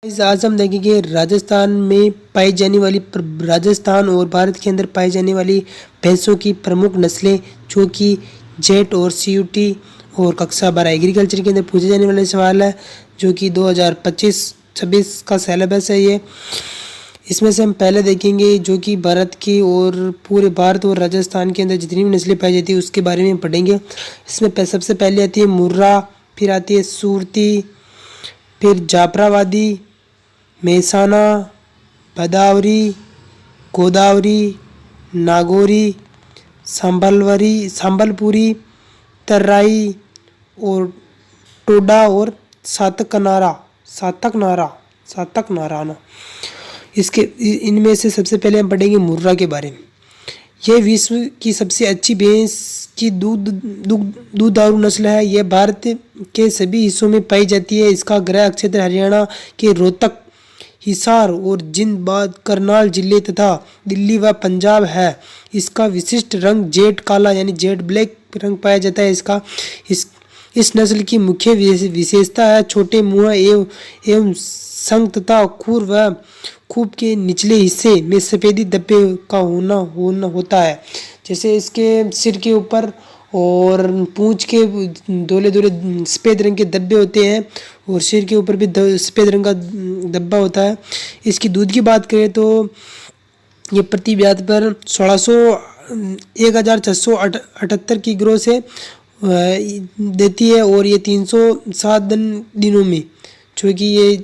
आज हम देखेंगे राजस्थान में पाई जाने वाली राजस्थान और भारत के अंदर पाई जाने वाली भैंसों की प्रमुख नस्लें, जो कि जेट और सीयूटी और कक्षा 12 एग्रीकल्चर के अंदर पूछे जाने वाले सवाल है, जो कि 2025-26 का सिलेबस है। ये इसमें से हम पहले देखेंगे जो कि भारत की और पूरे भारत और राजस्थान के अंदर जितनी भी नस्लें पाई जाती है उसके बारे में पढ़ेंगे। इसमें सबसे पहले आती है मुर्रा, फिर आती है सूरती, फिर जाफराबादी, मेहसाना, भदावरी, गोदावरी, नागौरी, संबलपुरी, तराई और टोडा और सातकनारा ना। इसके इनमें से सबसे पहले हम पढ़ेंगे मुर्रा के बारे में। यह विश्व की सबसे अच्छी भैंस की दूधारू नस्ल है। यह भारत के सभी हिस्सों में पाई जाती है। इसका गृह क्षेत्र हरियाणा के रोहतक, हिसार और जिंद बाद करनाल जिले तथा दिल्ली व पंजाब है। इसका विशिष्ट रंग जेट काला यानी जेट ब्लैक रंग पाया जाता है। इस नस्ल की मुख्य विशेषता है छोटे मुंह एवं संग तथा खुर व खूब के निचले हिस्से में सफेदी धब्बे का होना होता है। जैसे इसके सिर के ऊपर और पूंछ के धोले सफ़ेद रंग के धब्बे होते हैं और सिर के ऊपर भी सफ़ेद रंग का धब्बा होता है। इसकी दूध की बात करें तो ये प्रति ब्याज पर 1678 की ग्रोथ से देती है और ये 307 दिनों में, जो कि ये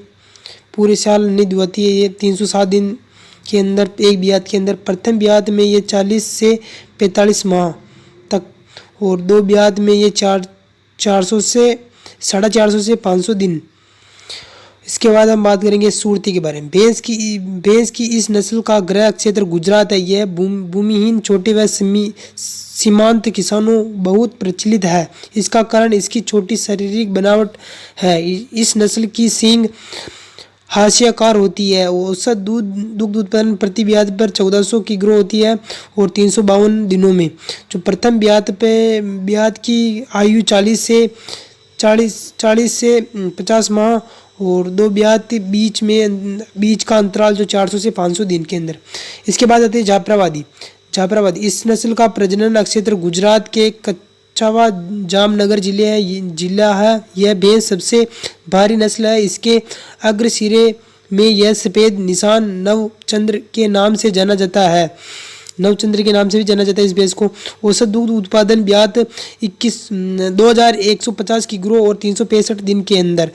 पूरे साल नहीं दुआती है, ये 307 दिन के अंदर एक ब्याज के अंदर प्रथम ब्याज में ये 40 से 45 माह तक और दो ब्याज में ये 450 से 500 दिन। इसके बाद हम बात करेंगे सूरती के बारे में। भैंस की इस नस्ल का गृह क्षेत्र गुजरात है। यह भूमिहीन छोटे व सीमांत किसानों बहुत प्रचलित है। इसका कारण इसकी छोटी शारीरिक बनावट है। इस नस्ल की सींग हाशियाकार होती है। औसत दुग्ध उत्पादन प्रति ब्याज पर 1400 की ग्रो होती है और 352 दिनों में। जो प्रथम ब्याज की आयु 40 से 50 माह और दो ब्याज के बीच का अंतराल जो 400 से 500 दिन के अंदर। इसके बाद आती है जाफराबादी। इस नस्ल का प्रजनन क्षेत्र गुजरात के कच्छावा जामनगर जिला है। यह भैंस सबसे भारी नस्ल है। इसके अग्र सिरे में यह सफ़ेद निशान नवचंद्र के नाम से जाना जाता है। नवचंद्र के नाम से भी जाना जाता है इस भैंस को। औसत दूध उत्पादन ब्याज 2150 की ग्रो और 365 दिन के अंदर।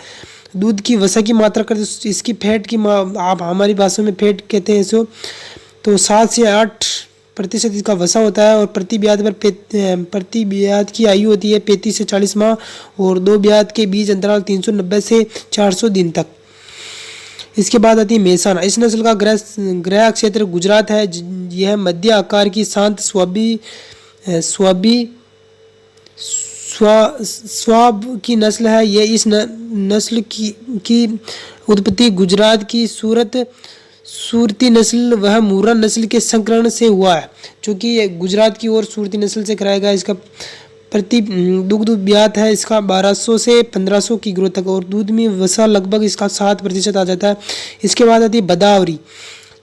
दूध की वसा की मात्रा करते इसकी फैट की आप हमारी भाषा में फैट कहते हैं इसको, तो 7 से 8% इसका वसा होता है और प्रति ब्याज की आयु होती है 35 से 40 माह और दो ब्याज के बीच अंतराल 390 से 400 दिन तक। इसके बाद आती है मेहसाना। इस नस्ल का गृह क्षेत्र गुजरात है। यह मध्य आकार की शांत स्वाब की नस्ल है। यह इस नस्ल की उत्पत्ति गुजरात की सूरती नस्ल वह मुर्रा नस्ल के संकरण से हुआ है, जो कि गुजरात की और सूरती नस्ल से कराया गया। इसका प्रति दुग्ध ब्याज है इसका 1200 से 1500 की ग्रोथ तक और दूध में वसा लगभग इसका 7% आ जाता है। इसके बाद आती है भदावरी,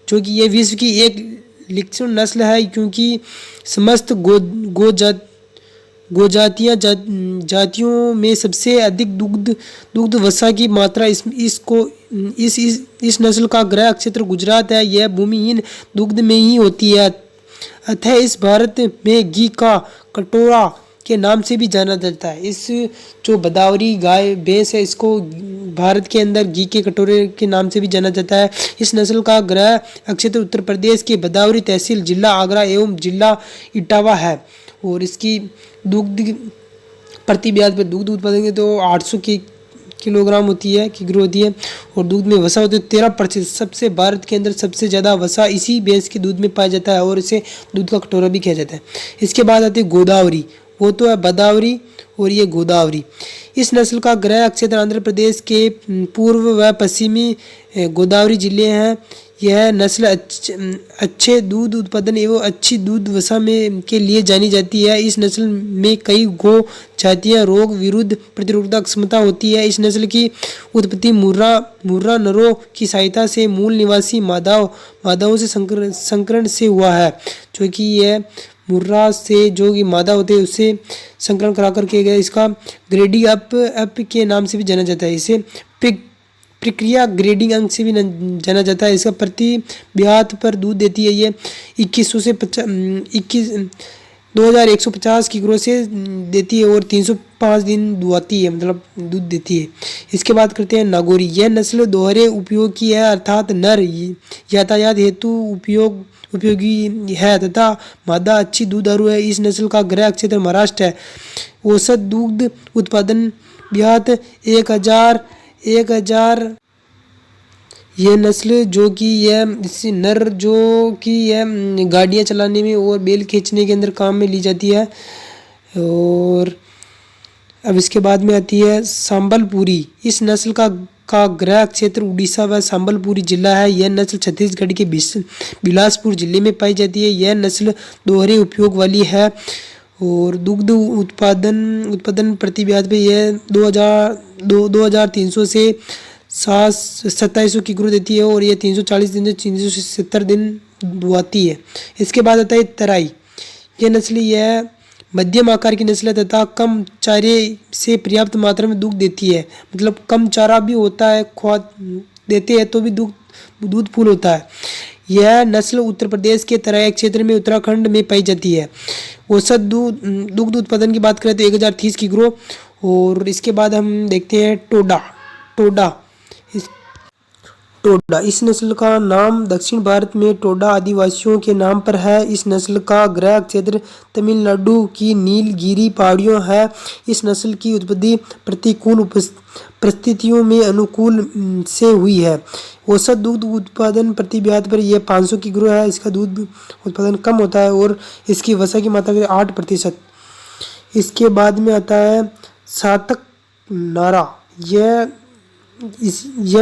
जो कि ये विश्व की एक लिक्चर नस्ल है, क्योंकि समस्त जातियों में सबसे अधिक दुग्ध वसा की मात्रा इस नस्ल का गृह क्षेत्र गुजरात है। यह भूमिहीन दुग्ध में ही होती है, अतः इस भारत में घी का कटोरा के नाम से भी जाना जाता है। इस जो भदावरी गाय भैंस है इसको भारत के अंदर घी के कटोरे के नाम से भी जाना जाता है। इस नस्ल का गृह क्षेत्र उत्तर प्रदेश के भदावरी तहसील, जिला आगरा एवं जिला इटावा है और इसकी दुग्ध प्रति ब्याज पर दुग्ध उत्पादन तो 800 किलोग्राम होती है की ग्रो होती है और दूध में वसा होती है 13%। सबसे भारत के अंदर सबसे ज़्यादा वसा इसी भैंस के दूध में पाया जाता है और इसे दूध का कटोरा भी कहा जाता है। इसके बाद आती है गोदावरी। वो तो है भदावरी और ये गोदावरी। इस नस्ल का गृह क्षेत्र आंध्र प्रदेश के पूर्व व पश्चिमी गोदावरी जिले हैं। यह नस्ल अच्छे दूध उत्पादन एवं अच्छी दूध वसा में के लिए जानी जाती है। इस नस्ल में कई गो जातियां रोग विरुद्ध प्रतिरोधक क्षमता होती है। इस नस्ल की उत्पत्ति मुर्रा नरों की सहायता से मूल निवासी मादाओं से संकरण से हुआ है, जो कि यह मुर्रा से जो कि मादा होते हैं उससे संकरण करा कर किया गया। इसका ग्रेडिंग अप के नाम से भी जाना जाता है। इसे प्रक्रिया ग्रेडिंग अंग से भी जाना जाता है। इसका प्रति ब्यात पर दूध देती है। ये 2150 की ग्रोथ से देती है और 305 दिन दुआती है, मतलब दूध देती है। इसके बाद करते हैं नागौरी। यह नस्ल दोहरे उपयोग की है, अर्थात नर यातायात हेतु उपयोगी है तथा मादा अच्छी दूधारू है। इस नस्ल का गृह क्षेत्र महाराष्ट्र है। औसत दूध उत्पादन ब्यात 1000। यह नस्ल जो कि यह इससे नर जो कि यह गाड़ियाँ चलाने में और बैल खींचने के अंदर काम में ली जाती है। और अब इसके बाद में आती है संबलपुरी। इस नस्ल का गृह क्षेत्र उड़ीसा व संबलपुरी जिला है। यह नस्ल छत्तीसगढ़ के बिलासपुर जिले में पाई जाती है। यह नस्ल दोहरे उपयोग वाली है और दुग्ध उत्पादन प्रति ब्यात पे यह 2300 से 2700 की ग्रोथ देती है और यह 340 दिन से 370 दिन दुआती है। इसके बाद आता है तराई। यह नस्ल यह मध्यम आकार की नस्ल है तथा कम चारे से पर्याप्त मात्रा में दूध देती है। मतलब कम चारा भी होता है, खुआ देते हैं तो भी दूध फुल होता है। यह नस्ल उत्तर प्रदेश के तराई क्षेत्र में उत्तराखंड में पाई जाती है। औसत दुग्ध उत्पादन की बात करें तो 1030 की ग्रो। और इसके बाद हम देखते हैं टोडा। इस नस्ल का नाम दक्षिण भारत में टोडा आदिवासियों के नाम पर है। इस नस्ल का गृह क्षेत्र तमिलनाडु की नीलगिरी पहाड़ियों है। इस नस्ल की उत्पत्ति प्रतिकूल परिस्थितियों में अनुकूल से हुई है। औसत दूध उत्पादन प्रति ब्यात पर यह 500 की ग्रो है। इसका दूध उत्पादन कम होता है और इसकी वसा की मात्रा 8%। इसके बाद में आता है सातक नारा। यह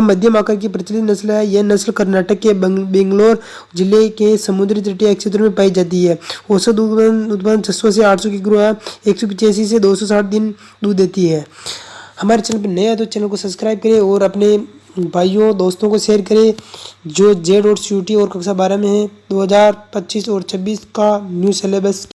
मध्यम आकार की प्रचलित नस्ल है। यह नस्ल कर्नाटक के बेंगलोर जिले के समुद्री तटीय क्षेत्र में पाई जाती है। औसत उत्पादन 600 से 800 की ग्रो है। 185 से 260 दिन दूध देती है। हमारे चैनल पर नया है तो चैनल को सब्सक्राइब करें और अपने भाइयों दोस्तों को शेयर करें जो जेड और CUT और कक्षा 12 में है 2025 और 26 का न्यू सिलेबस